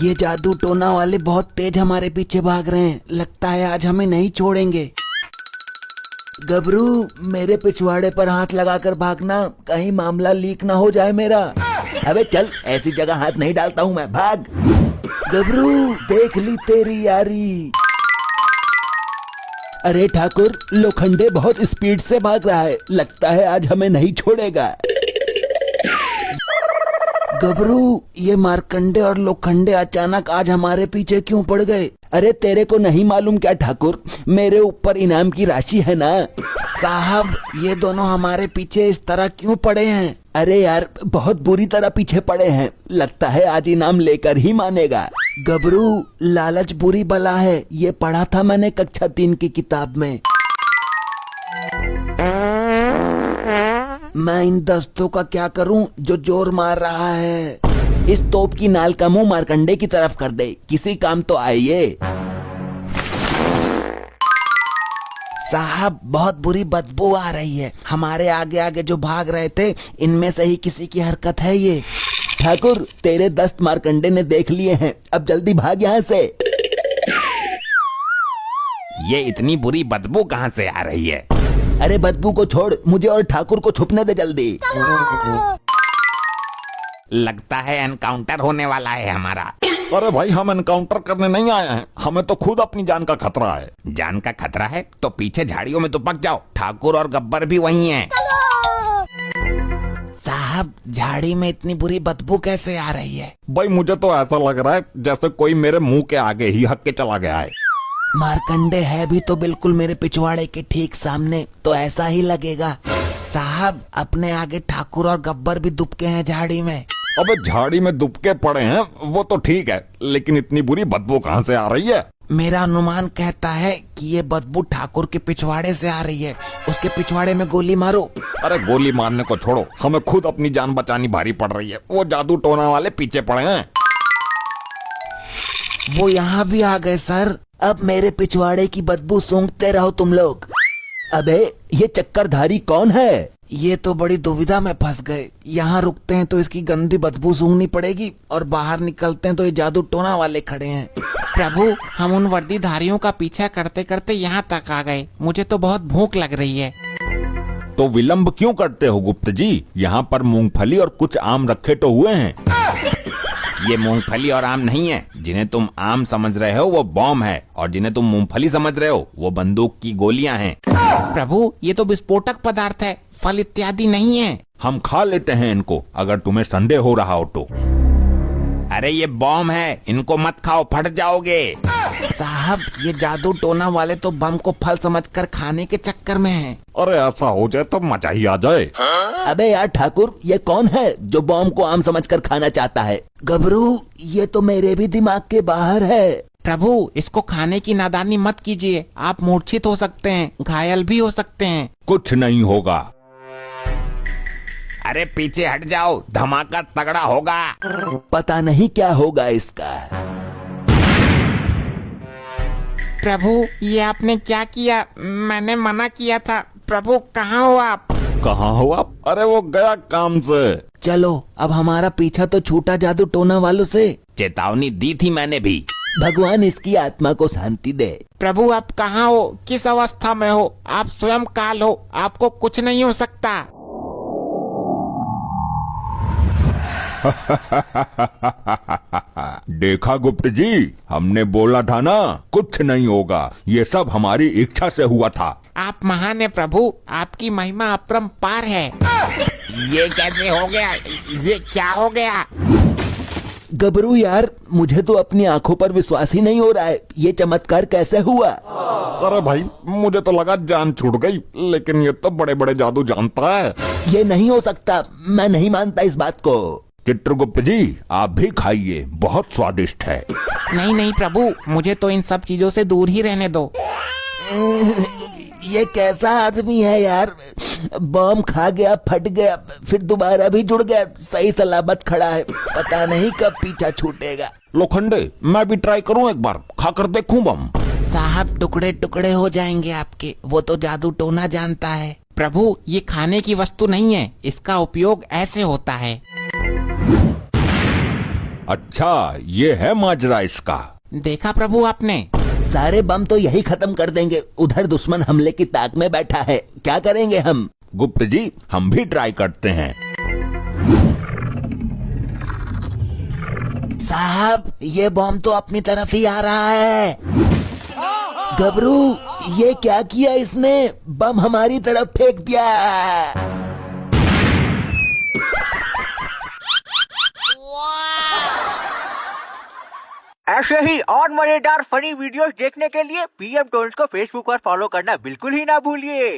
ये जादू टोना वाले बहुत तेज हमारे पीछे भाग रहे हैं। लगता है आज हमें नहीं छोड़ेंगे। गबरू, मेरे पिछवाड़े पर हाथ लगाकर भागना, कहीं मामला लीक ना हो जाए मेरा। अबे चल, ऐसी जगह हाथ नहीं डालता हूँ मैं, भाग। गबरू, देख ली तेरी यारी। अरे ठाकुर, लोखंडे बहुत स्पीड से भाग रहा है, लगता है आज हमें नहीं छोड़ेगा। गबरू, ये मार्कंडे और लोखंडे अचानक आज हमारे पीछे क्यों पड़ गए? अरे तेरे को नहीं मालूम क्या ठाकुर, मेरे ऊपर इनाम की राशि है ना। साहब, ये दोनों हमारे पीछे इस तरह क्यों पड़े हैं? अरे यार, बहुत बुरी तरह पीछे पड़े हैं, लगता है आज इनाम लेकर ही मानेगा। गबरू, लालच बुरी बला है, ये पढ़ा था मैंने कक्षा 3 की किताब में। मैं इन दस्तों का क्या करूं जो जोर मार रहा है? इस तोप की नाल का मुंह मार्कंडे की तरफ कर दे, किसी काम तो आइए। साहब, बहुत बुरी बदबू आ रही है। हमारे आगे आगे जो भाग रहे थे, इनमें से ही किसी की हरकत है ये। ठाकुर, तेरे दस्त मार्कंडे ने देख लिए हैं, अब जल्दी भाग यहाँ से। ये इतनी बुरी बदबू कहाँ से आ रही है? अरे बदबू को छोड़, मुझे और ठाकुर को छुपने दे जल्दी। लगता है एनकाउंटर होने वाला है हमारा। अरे भाई, हम एनकाउंटर करने नहीं आए हैं, हमें तो खुद अपनी जान का खतरा है। जान का खतरा है तो पीछे झाड़ियों में दुबक जाओ, ठाकुर और गब्बर भी वही हैं। साहब, झाड़ी में इतनी बुरी बदबू कैसे आ रही है? भाई, मुझे तो ऐसा लग रहा है जैसे कोई मेरे मुंह के आगे ही हक के चला गया है। मार्कंडे है भी तो बिल्कुल मेरे पिछवाड़े के ठीक सामने, तो ऐसा ही लगेगा। साहब, अपने आगे ठाकुर और गब्बर भी दुबके हैं झाड़ी में। अबे झाड़ी में दुबके पड़े हैं वो तो ठीक है, लेकिन इतनी बुरी बदबू कहाँ से आ रही है? मेरा अनुमान कहता है कि ये बदबू ठाकुर के पिछवाड़े से आ रही है। उसके पिछवाड़े में गोली मारो। अरे गोली मारने को छोड़ो, हमें खुद अपनी जान बचानी भारी पड़ रही है। वो जादू टोना वाले पीछे पड़े हैं। वो यहाँ भी आ गए सर। अब मेरे पिछवाड़े की बदबू सूंघते रहो तुम लोग। अबे, ये चक्करधारी कौन है? ये तो बड़ी दुविधा में फंस गए। यहाँ रुकते हैं तो इसकी गंदी बदबू सूंघनी पड़ेगी, और बाहर निकलते हैं तो ये जादू टोना वाले खड़े हैं। प्रभु, हम उन वर्दीधारियों का पीछा करते करते यहाँ तक आ गए। मुझे तो बहुत भूख लग रही है। तो विलंब क्यों करते हो गुप्त जी? यहाँ पर मूंगफली और कुछ आम रखे तो हुए हैं। ये मूंगफली और आम नहीं है। जिन्हें तुम आम समझ रहे हो वो बॉम्ब है, और जिन्हें तुम मूंगफली समझ रहे हो वो बंदूक की गोलियां हैं। प्रभु, ये तो विस्फोटक पदार्थ है, फल इत्यादि नहीं है। हम खा लेते हैं इनको, अगर तुम्हें संदेह हो रहा हो तो। अरे ये बॉम्ब है, इनको मत खाओ, फट जाओगे। साहब, ये जादू टोना वाले तो बम को फल समझकर खाने के चक्कर में हैं। अरे ऐसा हो जाए तो मजा ही आ जाए। अबे यार ठाकुर, ये कौन है जो बम को आम समझकर खाना चाहता है? गबरू, ये तो मेरे भी दिमाग के बाहर है। प्रभु, इसको खाने की नादानी मत कीजिए, आप मूर्छित हो सकते हैं, घायल भी हो सकते हैं। कुछ नहीं होगा। अरे पीछे हट जाओ, धमाका तगड़ा होगा। पता नहीं क्या होगा इसका। प्रभु, ये आपने क्या किया? मैंने मना किया था। प्रभु, कहाँ हो आप? कहाँ हो आप? अरे वो गया काम से। चलो, अब हमारा पीछा तो छूटा जादू टोना वालों से। चेतावनी दी थी मैंने भी। भगवान इसकी आत्मा को शांति दे। प्रभु, आप कहाँ हो? किस अवस्था में हो? आप स्वयं काल हो, आपको कुछ नहीं हो सकता। देखा गुप्त जी, हमने बोला था ना, कुछ नहीं होगा। ये सब हमारी इच्छा से हुआ था। आप महान है प्रभु, आपकी महिमा अपरंपार है। ये कैसे हो गया? ये क्या हो गया? गबरू यार, मुझे तो अपनी आंखों पर विश्वास ही नहीं हो रहा है। ये चमत्कार कैसे हुआ? अरे भाई, मुझे तो लगा जान छूट गई, लेकिन ये तो बड़े बड़े जादू जानता है। ये नहीं हो सकता, मैं नहीं मानता इस बात को। चित्रगुप्त जी, आप भी खाइए, बहुत स्वादिष्ट है। नहीं नहीं प्रभु, मुझे तो इन सब चीजों से दूर ही रहने दो। ये कैसा आदमी है यार? बम खा गया, फट गया, फिर दोबारा भी जुड़ गया, सही सलामत खड़ा है। पता नहीं कब पीछा छूटेगा। लोखंडे, मैं भी ट्राई करूं एक बार, खाकर देखूं बम। साहब, टुकड़े टुकड़े हो जाएंगे आपके, वो तो जादू टोना जानता है। प्रभु, ये खाने की वस्तु नहीं है, इसका उपयोग ऐसे होता है। अच्छा ये है माजरा इसका। देखा प्रभु आपने? सारे बम तो यही खत्म कर देंगे। उधर दुश्मन हमले की ताक में बैठा है, क्या करेंगे हम? गुप्त जी हम भी ट्राई करते हैं। साहब ये बम तो अपनी तरफ ही आ रहा है। गबरू ये क्या किया इसने? बम हमारी तरफ फेंक दिया। ऐसे ही और मजेदार फनी वीडियोस देखने के लिए पीएम टोन्स को फेसबुक पर फॉलो करना बिल्कुल ही ना भूलिए।